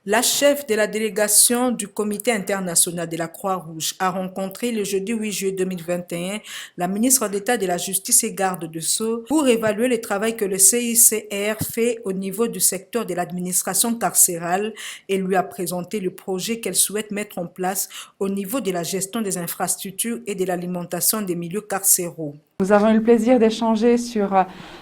La chef de la délégation du Comité international de la Croix-Rouge a rencontré le jeudi 8 juillet 2021 la ministre d'État de la Justice et garde de Sceaux pour évaluer le travail que le CICR fait au niveau du secteur de l'administration carcérale et lui a présenté le projet qu'elle souhaite mettre en place au niveau de la gestion des infrastructures et de l'alimentation des milieux carcéraux. Nous avons eu le plaisir d'échanger sur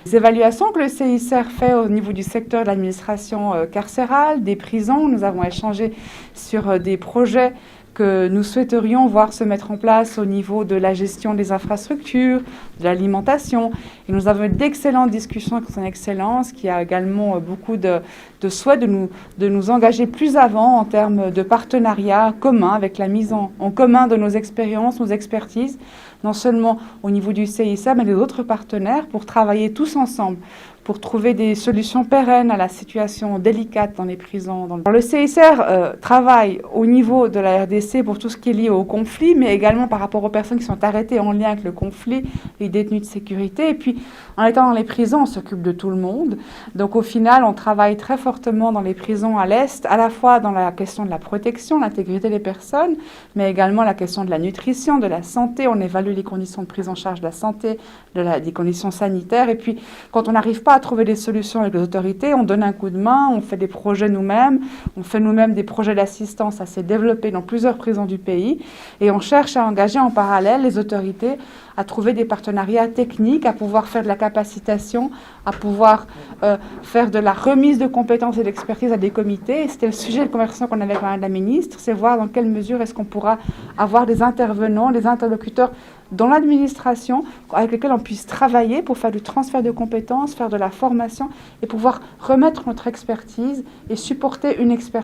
les évaluations que le CICR fait au niveau du secteur de l'administration carcérale, des prisons. Nous avons échangé sur des projets que nous souhaiterions voir se mettre en place au niveau de la gestion des infrastructures, de l'alimentation. Et nous avons eu d'excellentes discussions avec son Excellence, qui a également beaucoup de souhait de nous engager plus avant en termes de partenariat commun, avec la mise en commun de nos expériences, nos expertises, non seulement au niveau du CICR, mais des autres partenaires, pour travailler tous ensemble, pour trouver des solutions pérennes à la situation délicate dans les prisons. Le CICR travaille au niveau de la RDC pour tout ce qui est lié au conflit, mais également par rapport aux personnes qui sont arrêtées en lien avec le conflit, les détenus de sécurité. Et puis, en étant dans les prisons, on s'occupe de tout le monde. Donc, au final, on travaille très fortement dans les prisons à l'Est, à la fois dans la question de la protection, l'intégrité des personnes, mais également la question de la nutrition, de la santé. On évalue les conditions de prise en charge de la santé, des conditions sanitaires. Et puis, quand on n'arrive pas à trouver des solutions avec les autorités, on donne un coup de main, on fait des projets nous-mêmes, on fait nous-mêmes des projets d'assistance assez développés dans plusieurs prisons du pays, et on cherche à engager en parallèle les autorités à trouver des partenariats techniques, à pouvoir faire de la capacitation, à pouvoir faire de la remise de compétences et d'expertise à des comités. Et c'était le sujet de conversation qu'on avait avec Madame la ministre, c'est voir dans quelle mesure est-ce qu'on pourra avoir des intervenants, des interlocuteurs dans l'administration avec lesquels on puisse travailler pour faire du transfert de compétences, faire de la formation et pouvoir remettre notre expertise et supporter une expertise